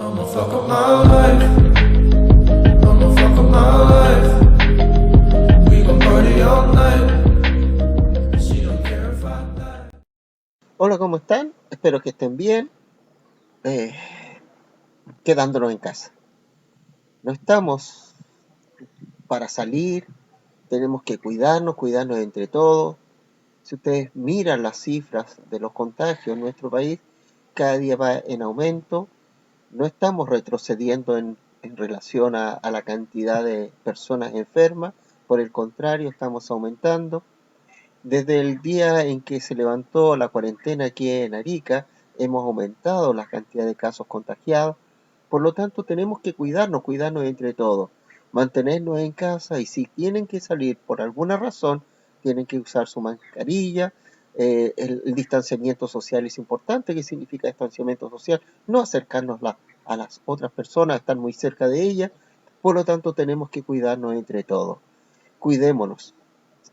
I'ma fuck up my life. I'ma fuck up my life. We gon' party all night. She don't care if I die. Hola, ¿cómo están? Espero que estén bien, quedándonos en casa. No estamos para salir, tenemos que cuidarnos entre todos. Si ustedes miran las cifras de los contagios en nuestro país, cada día va en aumento. No estamos retrocediendo en relación a la cantidad de personas enfermas, por el contrario, estamos aumentando. Desde el día en que se levantó la cuarentena aquí en Arica, hemos aumentado la cantidad de casos contagiados. Por lo tanto, tenemos que cuidarnos entre todos, mantenernos en casa y si tienen que salir por alguna razón, tienen que usar su mascarilla. El distanciamiento social es importante. ¿Qué significa distanciamiento social? No acercarnos a las otras personas, estar muy cerca de ellas. Por lo tanto, tenemos que cuidarnos entre todos. Cuidémonos.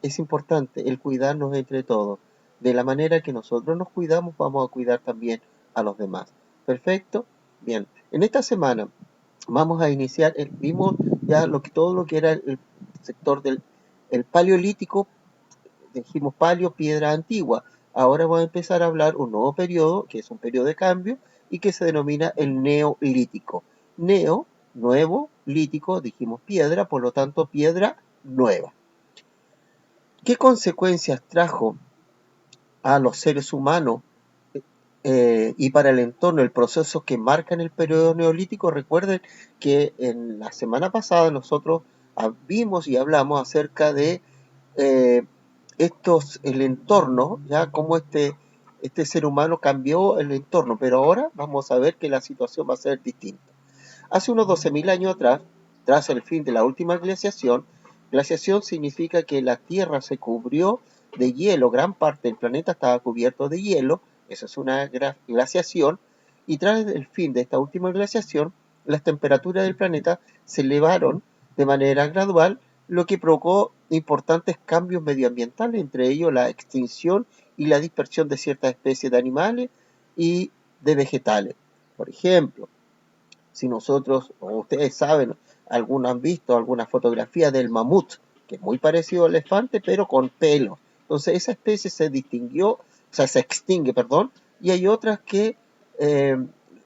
Es importante el cuidarnos entre todos. De la manera que nosotros nos cuidamos, vamos a cuidar también a los demás. ¿Perfecto? Bien. En esta semana vamos a iniciar, vimos ya todo lo que era el sector del el paleolítico, dijimos paleo, piedra antigua. Ahora vamos a empezar a hablar un nuevo periodo, que es un periodo de cambio, y que se denomina el neolítico. Neo, nuevo, lítico, dijimos piedra, por lo tanto piedra nueva. ¿Qué consecuencias trajo a los seres humanos y para el entorno el proceso que marcan el periodo neolítico? Recuerden que en la semana pasada nosotros vimos y hablamos acerca de eh, el entorno, ya cómo este ser humano cambió el entorno, pero ahora vamos a ver que la situación va a ser distinta. Hace unos 12.000 años atrás, tras el fin de la última glaciación significa que la Tierra se cubrió de hielo, gran parte del planeta estaba cubierto de hielo, eso es una glaciación, y tras el fin de esta última glaciación, las temperaturas del planeta se elevaron de manera gradual, lo que provocó importantes cambios medioambientales, entre ellos la extinción y la dispersión de ciertas especies de animales y de vegetales. Por ejemplo, si nosotros, o ustedes saben, algunos han visto alguna fotografía del mamut, que es muy parecido al elefante, pero con pelo. Entonces esa especie se extingue, perdón, y hay otras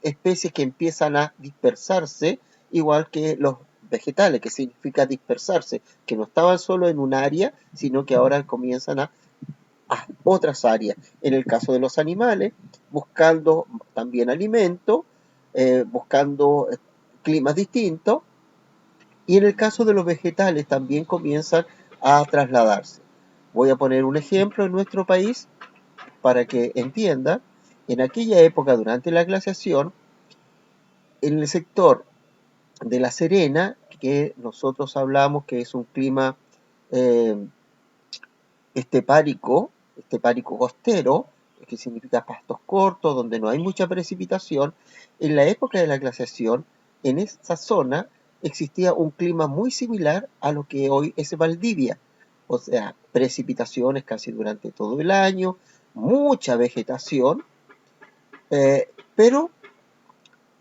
especies que empiezan a dispersarse, igual que los vegetales, que significa dispersarse, que no estaban solo en un área, sino que ahora comienzan a otras áreas. En el caso de los animales, buscando también alimento, buscando climas distintos, y en el caso de los vegetales también comienzan a trasladarse. Voy a poner un ejemplo en nuestro país para que entiendan. En aquella época, durante la glaciación, en el sector de La Serena, que nosotros hablamos que es un clima eh, estepárico costero, que significa pastos cortos, donde no hay mucha precipitación. En la época de la glaciación, en esa zona existía un clima muy similar a lo que hoy es Valdivia, o sea, precipitaciones casi durante todo el año, mucha vegetación, pero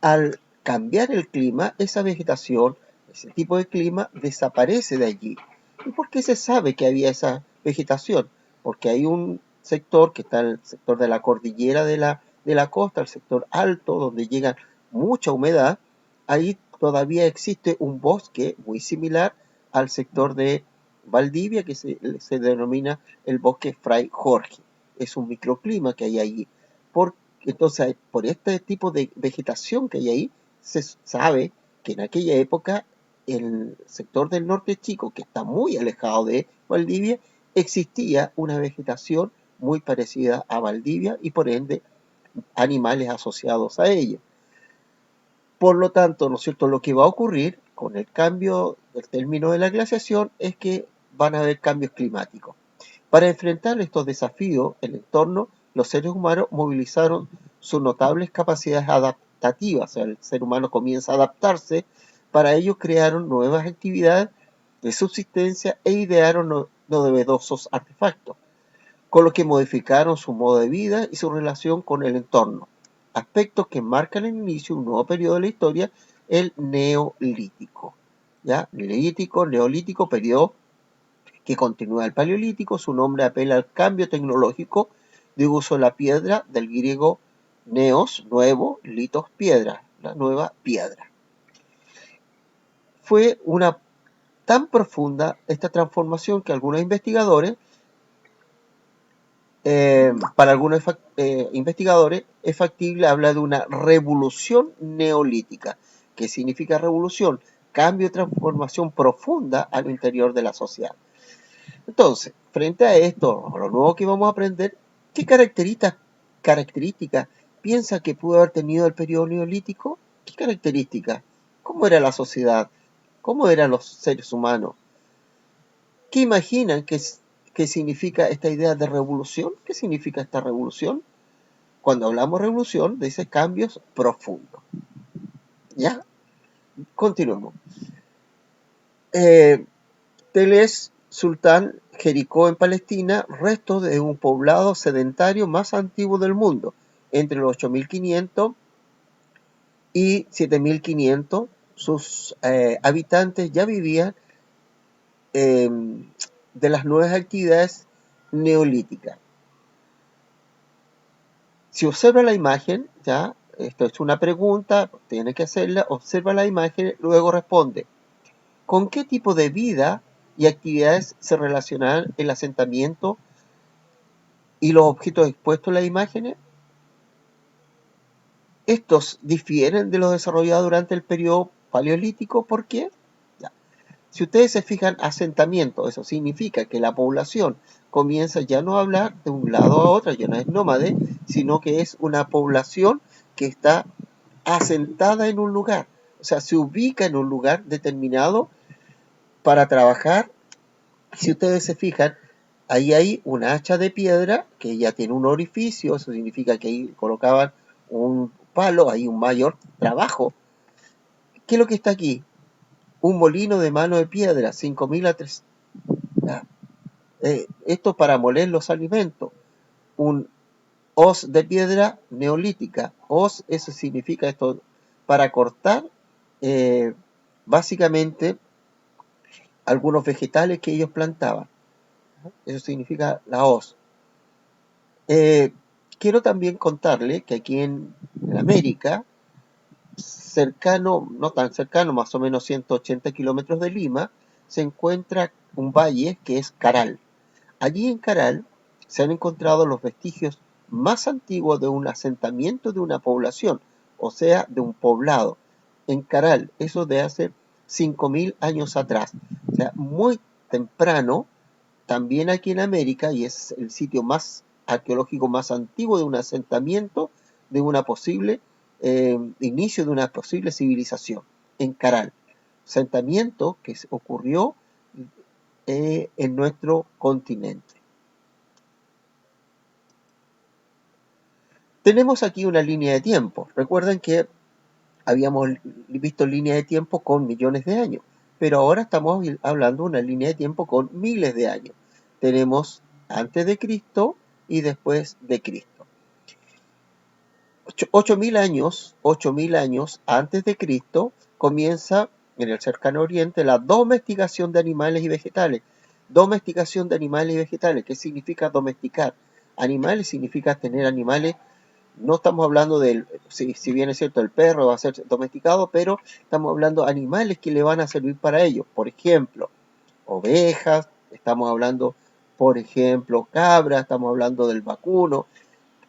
al cambiar el clima, esa vegetación, ese tipo de clima, desaparece de allí. ¿Y por qué se sabe que había esa vegetación? Porque hay un sector que está en el sector de la cordillera de la costa, el sector alto, donde llega mucha humedad. Ahí todavía existe un bosque muy similar al sector de Valdivia, que se denomina el bosque Fray Jorge. Es un microclima que hay allí. Entonces, por este tipo de vegetación que hay ahí, se sabe que en aquella época el sector del norte chico, que está muy alejado de Valdivia, existía una vegetación muy parecida a Valdivia y por ende animales asociados a ella. Por lo tanto, ¿no es cierto?, lo que va a ocurrir con el cambio del término de la glaciación es que van a haber cambios climáticos. Para enfrentar estos desafíos, el entorno, los seres humanos movilizaron sus notables capacidades adaptativas, o sea, el ser humano comienza a adaptarse. Para ello crearon nuevas actividades de subsistencia e idearon novedosos artefactos, con lo que modificaron su modo de vida y su relación con el entorno. aspectos que marcan el inicio de un nuevo periodo de la historia, el neolítico. ¿Ya? Neolítico, periodo que continúa el paleolítico. Su nombre apela al cambio tecnológico de uso de la piedra, del griego neos, nuevo, litos, piedra, la nueva piedra. Fue una tan profunda esta transformación que algunos investigadores, para algunos investigadores, es factible hablar de una revolución neolítica. ¿Qué significa revolución? Cambio y transformación profunda al interior de la sociedad. Entonces, frente a esto, a lo nuevo que vamos a aprender, ¿qué características piensa que pudo haber tenido el periodo neolítico? ¿Qué características? ¿Cómo era la sociedad? ¿Cómo eran los seres humanos? ¿Qué imaginan que significa esta idea de revolución? ¿Qué significa esta revolución? Cuando hablamos de revolución, dice cambios profundos. ¿Ya? Continuemos. Teles Sultán, Jericó en Palestina, restos de un poblado sedentario más antiguo del mundo, entre los 8500 y 7500. Sus habitantes ya vivían de las nuevas actividades neolíticas. Si observa la imagen, ya, esto es una pregunta, tiene que hacerla, observa la imagen, luego responde. ¿Con qué tipo de vida y actividades se relacionan el asentamiento y los objetos expuestos en las imágenes? Estos difieren de los desarrollados durante el periodo paleolítico. ¿Por qué? Ya. Si ustedes se fijan, asentamiento, eso significa que la población comienza ya no a hablar de un lado a otro, ya no es nómade, sino que es una población que está asentada en un lugar, o sea, se ubica en un lugar determinado para trabajar. Si ustedes se fijan, ahí hay una hacha de piedra que ya tiene un orificio, eso significa que ahí colocaban un palo, hay un mayor trabajo. ¿Qué es lo que está aquí? Un molino de mano de piedra, 5000 a 3. Esto para moler los alimentos. Un hoz de piedra neolítica. Hoz, eso significa esto, para cortar básicamente algunos vegetales que ellos plantaban. Eso significa la hoz. Quiero también contarle que aquí en América, cercano, no tan cercano, más o menos 180 kilómetros de Lima, se encuentra un valle que es Caral. Allí en Caral se han encontrado los vestigios más antiguos de un asentamiento de una población, o sea, de un poblado. En Caral, eso de hace 5000 años atrás. O sea, muy temprano, también aquí en América, y es el sitio más arqueológico más antiguo de un asentamiento, de una posible inicio de una posible civilización, en Caral. Asentamiento que ocurrió en nuestro continente. Tenemos aquí una línea de tiempo. Recuerden que habíamos visto líneas de tiempo con millones de años, pero ahora estamos hablando de una línea de tiempo con miles de años. Tenemos antes de Cristo y después de Cristo. 8000 años antes de Cristo comienza en el cercano oriente la domesticación de animales y vegetales. Domesticación de animales y vegetales. ¿Qué significa domesticar? Animales significa tener animales. No estamos hablando del, si bien es cierto, el perro va a ser domesticado, pero estamos hablando de animales que le van a servir para ello. Por ejemplo, ovejas, estamos hablando, por ejemplo, cabras, estamos hablando del vacuno,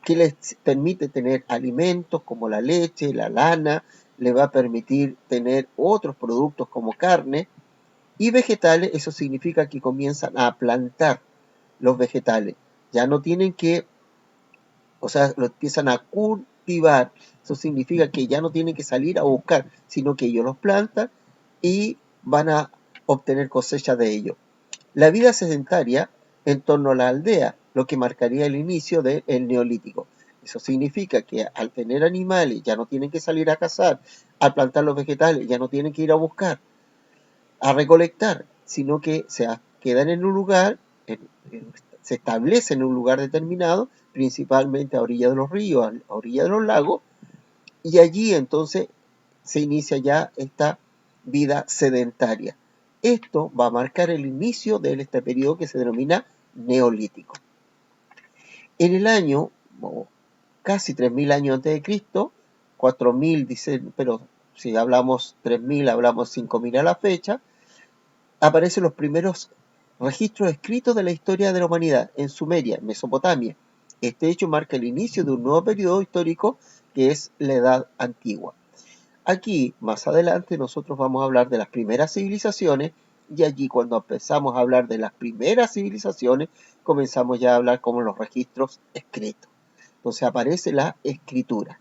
que les permite tener alimentos como la leche, la lana, le va a permitir tener otros productos como carne, y vegetales, eso significa que comienzan a plantar los vegetales. Ya no tienen que, o sea, lo empiezan a cultivar. Eso significa que ya no tienen que salir a buscar, sino que ellos los plantan y van a obtener cosecha de ello. La vida sedentaria en torno a la aldea, lo que marcaría el inicio del neolítico. Eso significa que al tener animales ya no tienen que salir a cazar, al plantar los vegetales ya no tienen que ir a buscar, a recolectar, sino que se quedan en un lugar, se establecen en un lugar determinado, principalmente a orilla de los ríos, a orilla de los lagos, y allí entonces se inicia ya esta vida sedentaria. Esto va a marcar el inicio de este periodo que se denomina neolítico. En el año, casi 3.000 años antes de Cristo, 4.000 dicen, pero si hablamos 3.000, hablamos 5.000 a la fecha, aparecen los primeros registros escritos de la historia de la humanidad en Sumeria, en Mesopotamia. Este hecho marca el inicio de un nuevo periodo histórico que es la Edad Antigua. Aquí, más adelante, nosotros vamos a hablar de las primeras civilizaciones y allí cuando empezamos a hablar de las primeras civilizaciones, comenzamos ya a hablar como los registros escritos. Entonces aparece la escritura.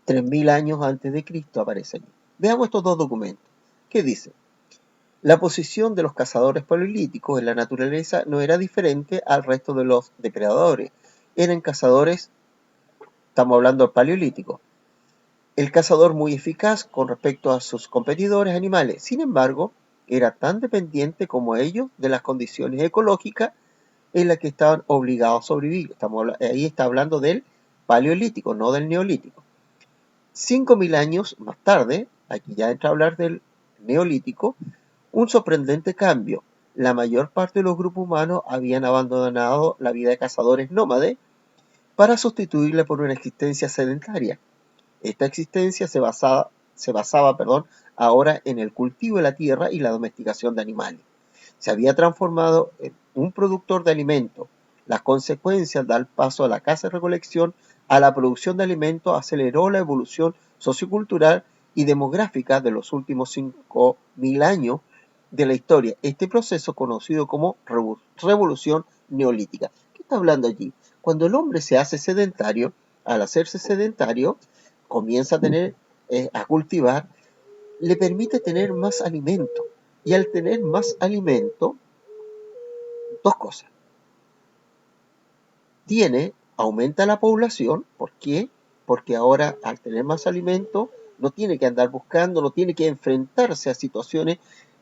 3.000 años antes de Cristo aparece allí. Veamos estos dos documentos. ¿Qué dice? La posición de los cazadores paleolíticos en la naturaleza no era diferente al resto de los depredadores. Eran cazadores, estamos hablando del paleolítico, el cazador muy eficaz con respecto a sus competidores animales. Sin embargo, era tan dependiente como ellos de las condiciones ecológicas en las que estaban obligados a sobrevivir. Ahí está hablando del paleolítico, no del neolítico. 5.000 años más tarde, aquí ya entra a hablar del neolítico, un sorprendente cambio. La mayor parte de los grupos humanos habían abandonado la vida de cazadores nómades para sustituirla por una existencia sedentaria. Esta existencia se basaba ahora en el cultivo de la tierra y la domesticación de animales. Se había transformado en un productor de alimentos. Las consecuencias del paso a la caza y recolección a la producción de alimentos aceleró la evolución sociocultural y demográfica de los últimos 5.000 años de la historia. Este proceso conocido como revolución neolítica. ¿Qué está hablando allí? Cuando el hombre se hace sedentario, al hacerse sedentario, comienza a cultivar, le permite tener más alimento. Y al tener más alimento, dos cosas. Aumenta la población. ¿Por qué? Porque ahora al tener más alimento, no tiene que andar buscando, no tiene que enfrentarse a situaciones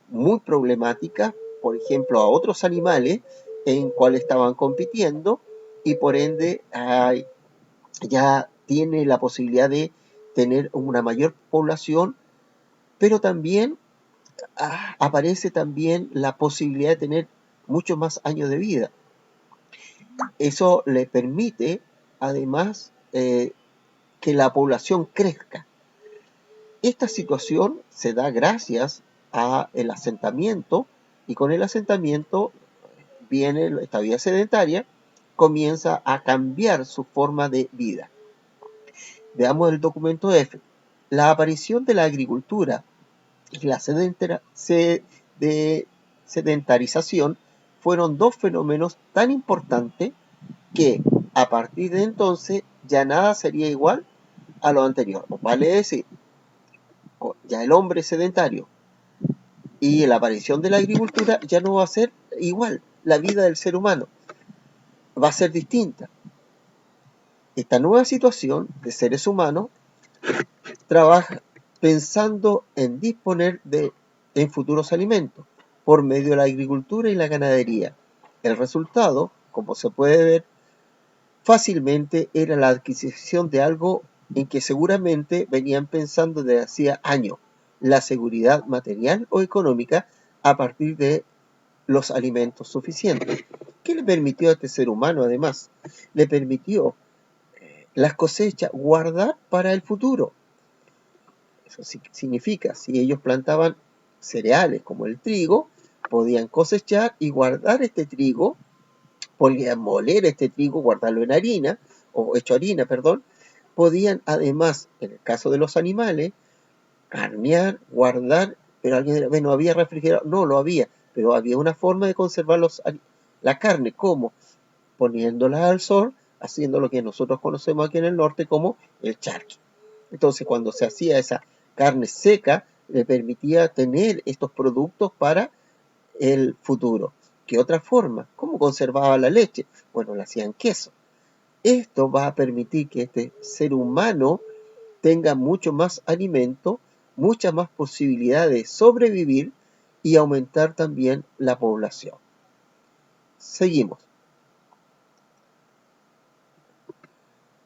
muy problemáticas, por ejemplo, a otros animales en cuales estaban compitiendo y por ende ya tiene la posibilidad de tener una mayor población, pero también aparece también la posibilidad de tener muchos más años de vida. Eso le permite, además, que la población crezca. Esta situación se da gracias al asentamiento y con el asentamiento viene esta vida sedentaria, comienza a cambiar su forma de vida. Veamos el documento F. La aparición de la agricultura y la sedentarización fueron dos fenómenos tan importantes que a partir de entonces ya nada sería igual a lo anterior. Vale decir, ya el hombre sedentario y la aparición de la agricultura ya no va a ser igual. La vida del ser humano va a ser distinta. Esta nueva situación de seres humanos trabaja pensando en disponer en futuros alimentos por medio de la agricultura y la ganadería. El resultado, como se puede ver fácilmente, era la adquisición de algo en que seguramente venían pensando desde hacía años, la seguridad material o económica a partir de los alimentos suficientes. ¿Qué le permitió a este ser humano además? Le permitió las cosechas guardar para el futuro. Eso significa, si ellos plantaban cereales como el trigo, podían cosechar y guardar este trigo, podían moler este trigo, guardarlo en harina, o hecho harina, perdón. Podían además, en el caso de los animales, carnear, guardar, pero alguien dirá, bueno, ¿no había refrigerador? No, lo había, pero había una forma de conservar la carne, ¿cómo? Poniéndola al sol, haciendo lo que nosotros conocemos aquí en el norte como el charqui. Entonces, cuando se hacía esa carne seca, le permitía tener estos productos para el futuro. ¿Qué otra forma? ¿Cómo conservaba la leche? Bueno, la hacían queso. Esto va a permitir que este ser humano tenga mucho más alimento, muchas más posibilidades de sobrevivir y aumentar también la población. Seguimos.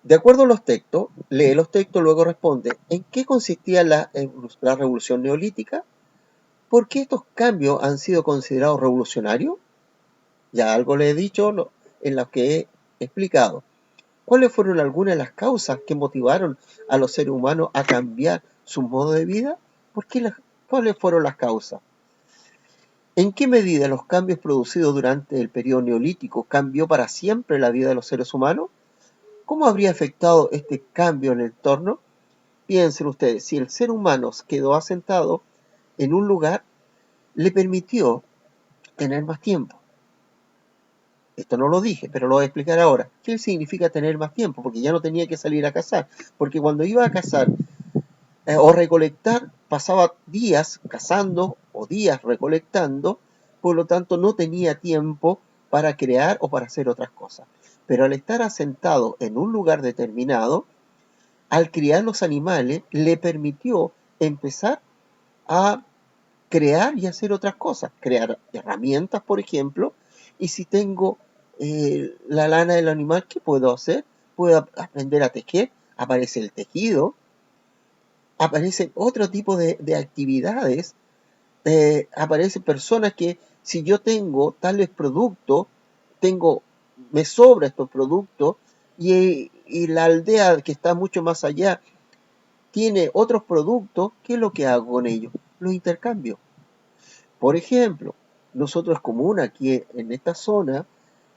De acuerdo a los textos, lee los textos, luego responde, ¿en qué consistía la revolución neolítica? ¿Por qué estos cambios han sido considerados revolucionarios? Ya algo le he dicho en lo que he explicado. ¿Cuáles fueron algunas de las causas que motivaron a los seres humanos a cambiar su modo de vida? ¿Cuáles fueron las causas? ¿En qué medida los cambios producidos durante el periodo neolítico cambió para siempre la vida de los seres humanos? ¿Cómo habría afectado este cambio en el entorno? Piensen ustedes, si el ser humano quedó asentado en un lugar, le permitió tener más tiempo. Esto no lo dije, pero lo voy a explicar ahora. ¿Qué significa tener más tiempo? Porque ya no tenía que salir a cazar. Porque cuando iba a cazar o recolectar, pasaba días cazando o días recolectando, por lo tanto no tenía tiempo para crear o para hacer otras cosas. Pero al estar asentado en un lugar determinado, al criar los animales, le permitió empezar a crear y hacer otras cosas, crear herramientas, por ejemplo, y si tengo la lana del animal, ¿qué puedo hacer? Puedo aprender a tejer, aparece el tejido, aparecen otro tipo de actividades, aparecen personas que si yo tengo tales productos, me sobra estos productos y la aldea que está mucho más allá tiene otros productos, ¿qué es lo que hago con ellos? Los intercambio. Por ejemplo, nosotros es común aquí en esta zona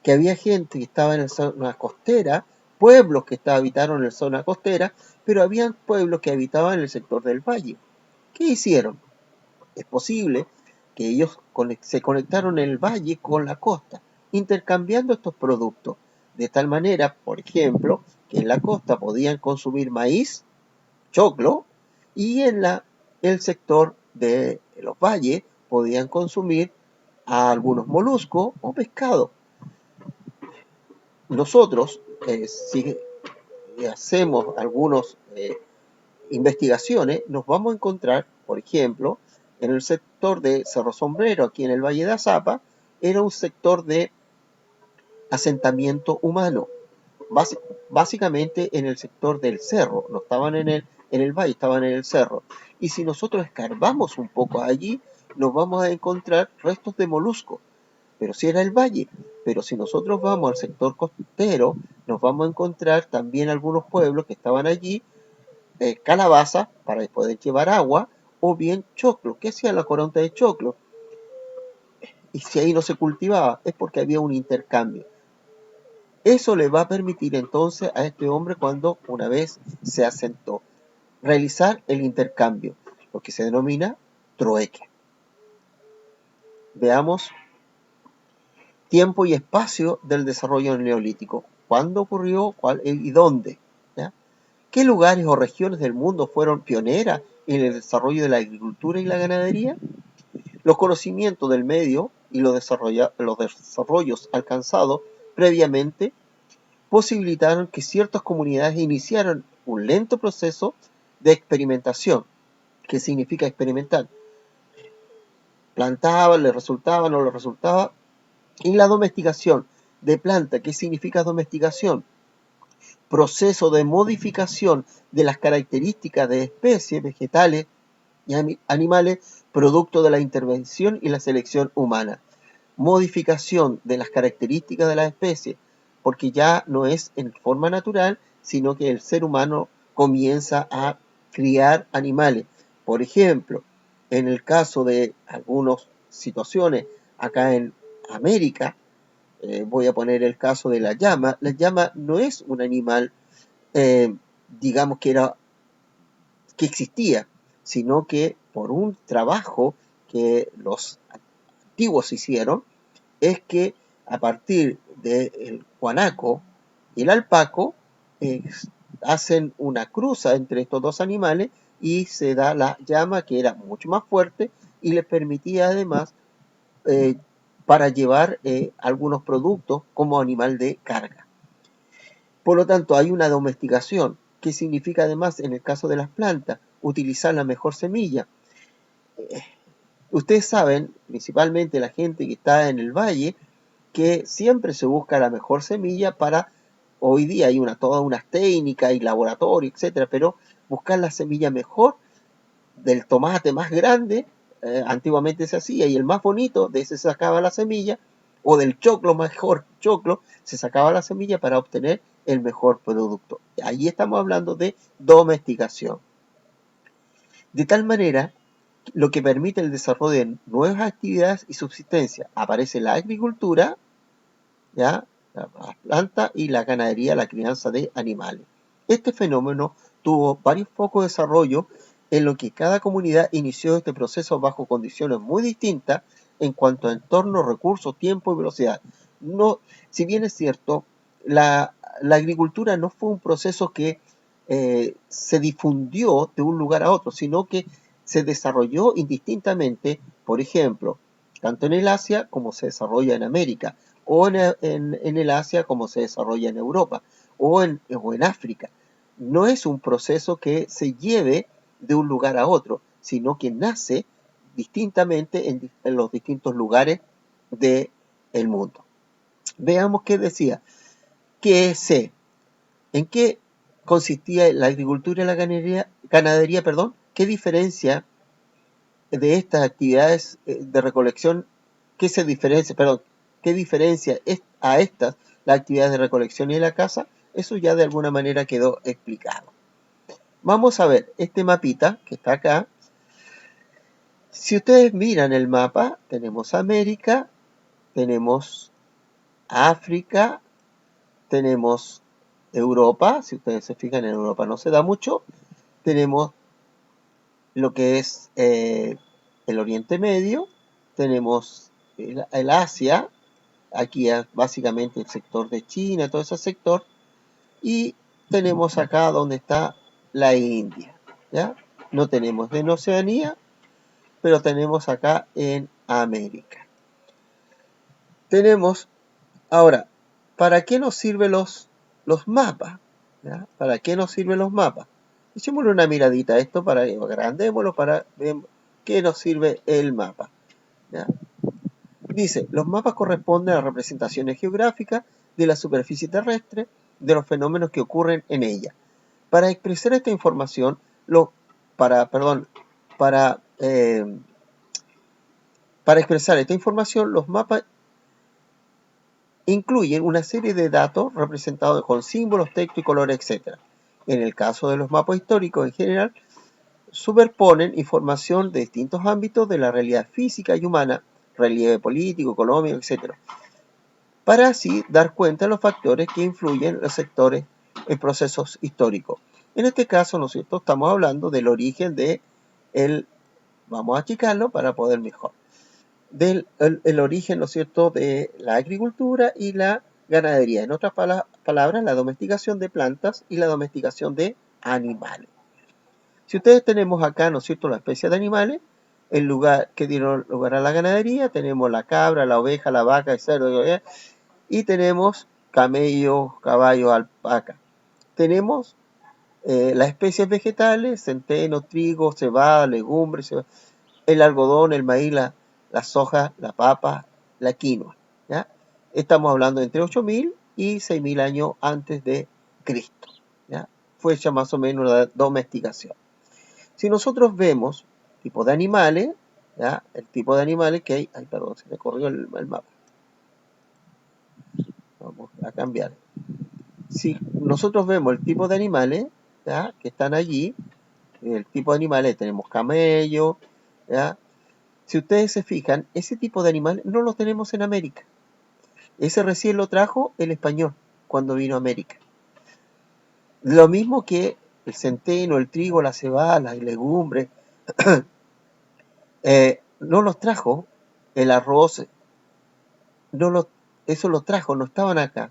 que había gente que estaba en la zona costera, pueblos que habitaron en la zona costera, pero habían pueblos que habitaban en el sector del valle. ¿Qué hicieron? Es posible que ellos se conectaron en el valle con la costa, intercambiando estos productos. De tal manera, por ejemplo, que en la costa podían consumir maíz, choclo, y en el sector de los valles podían consumir a algunos moluscos o pescado. Nosotros, si hacemos algunas investigaciones, nos vamos a encontrar, por ejemplo, en el sector de Cerro Sombrero, aquí en el Valle de Azapa, era un sector de asentamiento humano, básicamente en el sector del cerro, no estaban en el valle, estaban en el cerro. Y si nosotros escarbamos un poco allí, nos vamos a encontrar restos de moluscos, pero si era el valle. Pero si nosotros vamos al sector costero, nos vamos a encontrar también algunos pueblos que estaban allí, calabaza para poder llevar agua, o bien choclo. ¿Qué hacía la coronta de choclo? Y si ahí no se cultivaba, es porque había un intercambio. Eso le va a permitir entonces a este hombre, cuando una vez se asentó, realizar el intercambio, lo que se denomina trueque. Veamos tiempo y espacio del desarrollo neolítico. ¿Cuándo ocurrió? ¿Cuál y dónde? ¿Ya? ¿Qué lugares o regiones del mundo fueron pioneras en el desarrollo de la agricultura y la ganadería? Los conocimientos del medio y los desarrollos alcanzados previamente posibilitaron que ciertas comunidades iniciaran un lento proceso de experimentación. ¿Qué significa experimentar? Plantaban, les resultaba, no les resultaba. Y la domesticación de planta. ¿Qué significa domesticación? Proceso de modificación de las características de especies vegetales y animales producto de la intervención y la selección humana. Modificación de las características de las especies, porque ya no es en forma natural, sino que el ser humano comienza a criar animales. Por ejemplo, en el caso de algunas situaciones acá en América, voy a poner el caso de la llama. La llama no es un animal, digamos que existía, sino que por un trabajo que los antiguos hicieron, es que a partir del guanaco y el alpaco hacen una cruza entre estos dos animales y se da la llama, que era mucho más fuerte y les permitía además eh, para llevar algunos productos como animal de carga. Por lo tanto, hay una domesticación, que significa además, en el caso de las plantas, utilizar la mejor semilla. Ustedes saben, principalmente la gente que está en el valle, que siempre se busca la mejor semilla para Hoy día hay todas unas técnicas y laboratorios, etcétera, pero buscar la semilla mejor del tomate más grande, antiguamente se hacía, y el más bonito, de ese se sacaba la semilla, o del choclo, mejor choclo, se sacaba la semilla para obtener el mejor producto. Ahí estamos hablando de domesticación. De tal manera, lo que permite el desarrollo de nuevas actividades y subsistencia. Aparece la agricultura, ¿ya? La planta y la ganadería, la crianza de animales. Este fenómeno tuvo varios focos de desarrollo en lo que cada comunidad inició este proceso bajo condiciones muy distintas en cuanto a entorno, recursos, tiempo y velocidad. No, si bien es cierto, la agricultura no fue un proceso que se difundió de un lugar a otro, sino que se desarrolló indistintamente, por ejemplo, tanto en el Asia como se desarrolla en América, o en el Asia como se desarrolla en Europa, o en África. No es un proceso que se lleve de un lugar a otro, sino que nace distintamente en los distintos lugares del mundo. Veamos qué decía. ¿En qué consistía la agricultura y la ganadería, perdón? ¿Qué diferencia de estas actividades de recolección, qué diferencia es a estas las actividades de recolección y de la caza? Eso ya de alguna manera quedó explicado. Vamos a ver este mapita que está acá. Si ustedes miran el mapa, tenemos América, tenemos África, tenemos Europa. Si ustedes se fijan, en Europa no se da mucho. Tenemos lo que es el Oriente Medio, tenemos el Asia, aquí es básicamente el sector de China, todo ese sector, y tenemos acá donde está la India, ¿ya? No tenemos en Oceanía, pero tenemos acá en América. Tenemos, ahora, ¿para qué nos sirven los mapas? ¿Ya? ¿Para qué nos sirven los mapas? Echémosle una miradita a esto, agrandémoslo para ver qué nos sirve el mapa. ¿Ya? Dice, los mapas corresponden a representaciones geográficas de la superficie terrestre, de los fenómenos que ocurren en ella. Para expresar esta información, para expresar esta información, los mapas incluyen una serie de datos representados con símbolos, texto y colores, etc. En el caso de los mapas históricos en general, superponen información de distintos ámbitos de la realidad física y humana, relieve político, económico, etc., para así dar cuenta de los factores que influyen en los sectores en procesos históricos. En este caso, ¿no es cierto?, estamos hablando del origen vamos a achicarlo para poder mejor, el origen, ¿no es cierto?, de la agricultura y la ganadería. En otras palabras, la domesticación de plantas y la domesticación de animales. Si ustedes tenemos acá, ¿no es cierto?, la especie de animales, el lugar que dieron lugar a la ganadería, tenemos la cabra, la oveja, la vaca, el cerdo, y tenemos camellos, caballos, alpaca. Tenemos las especies vegetales, centeno, trigo, cebada, legumbres, el algodón, el maíz, la soja, la papa, la quinoa, ¿ya? Estamos hablando entre 8.000 y 6.000 años antes de Cristo, ¿ya? Fue hecha más o menos la domesticación. Si nosotros vemos tipo de animales, ¿ya? El tipo de animales que hay, perdón, se me corrió el mapa. Vamos a cambiar. Si nosotros vemos el tipo de animales, ¿ya?, que están allí, el tipo de animales, tenemos camello, ¿ya? Si ustedes se fijan, ese tipo de animal no lo tenemos en América. Ese recién lo trajo el español cuando vino a América. Lo mismo que el centeno, el trigo, la cebada, las legumbres, no los trajo el arroz, eso lo trajo, no estaban acá.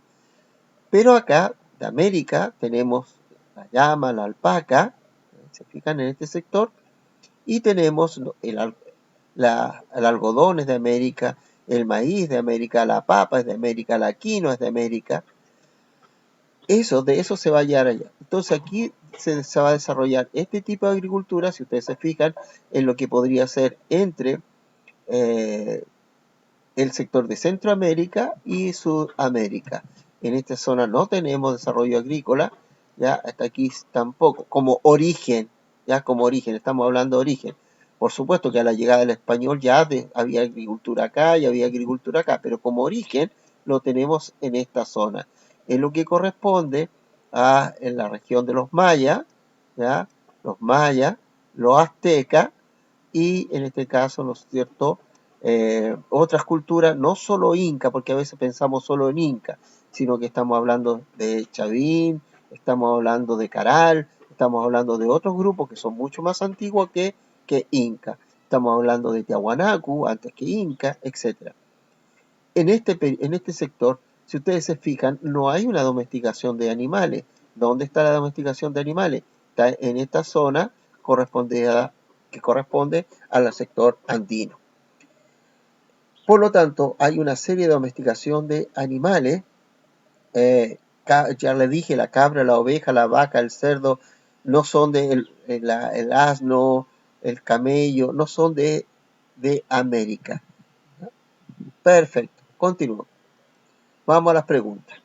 Pero acá, de América, tenemos la llama, la alpaca, se fijan en este sector, y tenemos el algodón es de América, el maíz de América, la papa es de América, la quinoa es de América. De eso se va a hallar allá. Entonces aquí se va a desarrollar este tipo de agricultura, si ustedes se fijan, en lo que podría ser entre el sector de Centroamérica y Sudamérica. en esta zona no tenemos desarrollo agrícola, ya hasta aquí tampoco, como origen, ya como origen, estamos hablando de origen. Por supuesto que a la llegada del español ya había agricultura acá y había agricultura acá, pero como origen lo tenemos en esta zona. En lo que corresponde en la región de los mayas, ¿ya? Los mayas, los aztecas y en este caso, ¿no es cierto?, otras culturas, no solo inca, porque a veces pensamos solo en inca, sino que estamos hablando de Chavín, estamos hablando de Caral, estamos hablando de otros grupos que son mucho más antiguos que inca. Estamos hablando de Tiahuanacu antes que inca, etc. En este sector, si ustedes se fijan, no hay una domesticación de animales. ¿Dónde está la domesticación de animales? Está en esta zona que corresponde al sector andino. Por lo tanto, hay una serie de domesticación de animales. Ya les dije, la cabra, la oveja, la vaca, el cerdo, no son el asno, el camello, no son de América. Perfecto, continúo. Vamos a las preguntas.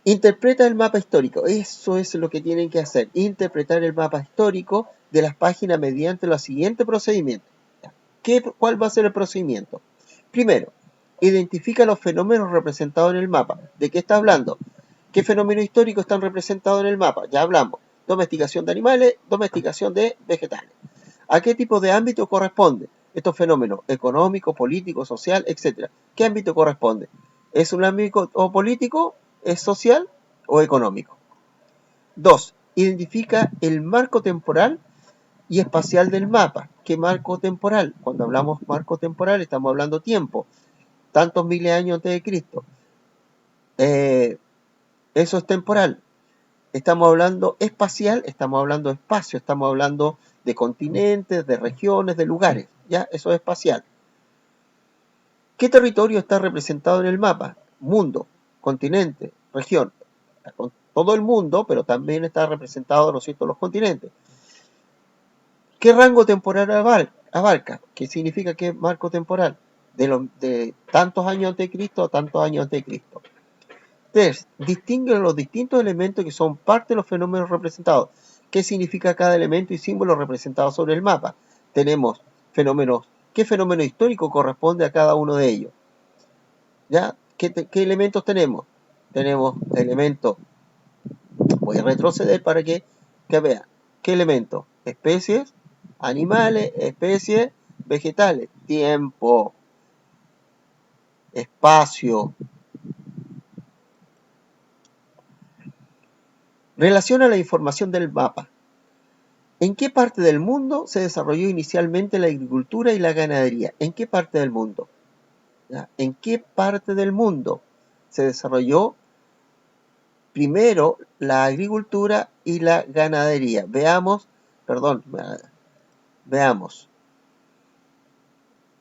Interpreta el mapa histórico. Eso es lo que tienen que hacer. Interpretar el mapa histórico de las páginas mediante los siguientes procedimientos. ¿Cuál va a ser el procedimiento? Primero, identifica los fenómenos representados en el mapa. ¿De qué está hablando? ¿Qué fenómenos históricos están representados en el mapa? Ya hablamos. Domesticación de animales, domesticación de vegetales. ¿A qué tipo de ámbito corresponde estos fenómenos? Económico, político, social, etc. ¿Qué ámbito corresponde? ¿Es un ámbito político, es social o económico? 2. Identifica el marco temporal y espacial del mapa. ¿Qué marco temporal? Cuando hablamos marco temporal estamos hablando tiempo. Tantos miles de años antes de Cristo. Eso es temporal. Estamos hablando espacial, estamos hablando de espacio, estamos hablando de continentes, de regiones, de lugares. ¿Ya? Eso es espacial. ¿Qué territorio está representado en el mapa? Mundo, continente, región. Todo el mundo, pero también está representado, ¿no es cierto?, los continentes. ¿Qué rango temporal abarca? ¿Qué significa que marco temporal? De tantos años antes de Cristo a tantos años antes de Cristo. 3. Distingue los distintos elementos que son parte de los fenómenos representados. ¿Qué significa cada elemento y símbolo representado sobre el mapa? Tenemos fenómenos. ¿Qué fenómeno histórico corresponde a cada uno de ellos? ¿Ya? ¿Qué elementos tenemos? Tenemos elementos. Voy a retroceder para que vean. ¿Qué elementos? Especies, animales, especies, vegetales. Tiempo, espacio. Relaciona la información del mapa. ¿En qué parte del mundo se desarrolló inicialmente la agricultura y la ganadería? ¿En qué parte del mundo? ¿Ya? ¿En qué parte del mundo se desarrolló primero la agricultura y la ganadería? Veamos.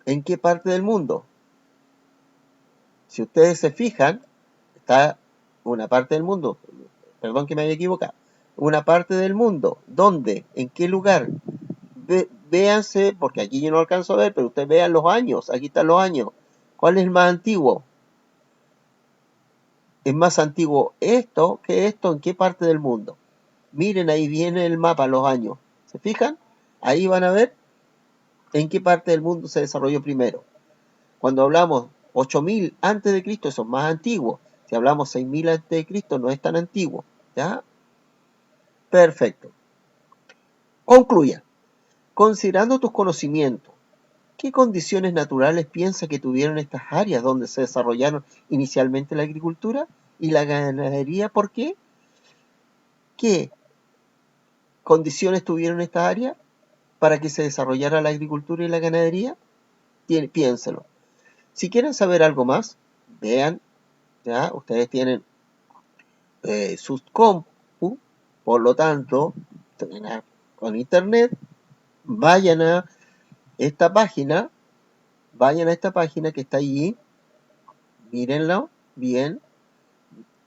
¿En qué parte del mundo? Si ustedes se fijan, está una parte del mundo. Perdón que me haya equivocado. Una parte del mundo. ¿Dónde? ¿En qué lugar? Véanse, porque aquí yo no alcanzo a ver, pero ustedes vean los años. Aquí están los años. ¿Cuál es el más antiguo? ¿Es más antiguo esto que esto? ¿En qué parte del mundo? Miren, ahí viene el mapa, los años. ¿Se fijan? Ahí van a ver en qué parte del mundo se desarrolló primero. Cuando hablamos 8000 antes de Cristo, eso es más antiguo. Si hablamos 6000 antes de Cristo, no es tan antiguo. ¿Ya? Perfecto. Concluya. Considerando tus conocimientos, ¿qué condiciones naturales piensa que tuvieron estas áreas donde se desarrollaron inicialmente la agricultura y la ganadería? ¿Por qué? ¿Qué condiciones tuvieron estas áreas para que se desarrollara la agricultura y la ganadería? Piénselo. Si quieren saber algo más, vean, ya ustedes tienen sus compu, por lo tanto, con internet, vayan a esta página que está allí, mírenlo bien,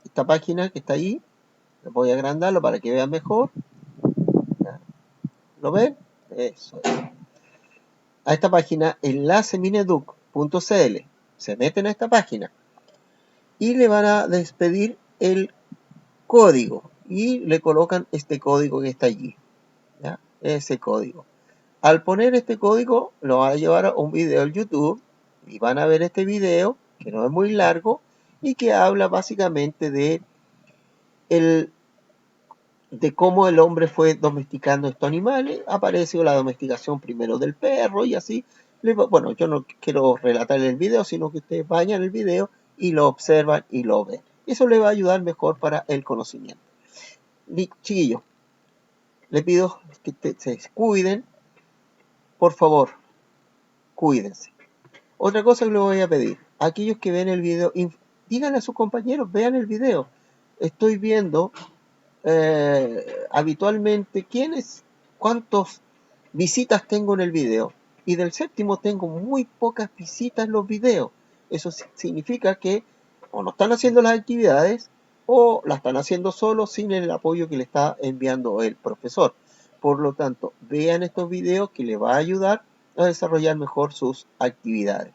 esta página que está allí, voy a agrandarlo para que vean mejor. ¿Lo ven? Eso es. A esta página, enlace mineduc.cl. Se meten a esta página. y le van a despedir el código y le colocan este código que está allí, ¿ya? Ese código. Al poner este código lo van a llevar a un video en YouTube y van a ver este video que no es muy largo y que habla básicamente de cómo el hombre fue domesticando estos animales. Apareció la domesticación primero del perro y así. Bueno, yo no quiero relatar el video, sino que ustedes vayan al video y lo observan y lo ven. Eso les va a ayudar mejor para el conocimiento. Chiquillos, les pido que se cuiden. Por favor, cuídense. Otra cosa que les voy a pedir, aquellos que ven el video, díganle a sus compañeros, vean el video. Estoy viendo habitualmente cuántas visitas tengo en el video. Y del séptimo tengo muy pocas visitas en los videos. Eso significa que o no están haciendo las actividades o las están haciendo solo sin el apoyo que le está enviando el profesor. Por lo tanto, vean estos videos que les va a ayudar a desarrollar mejor sus actividades.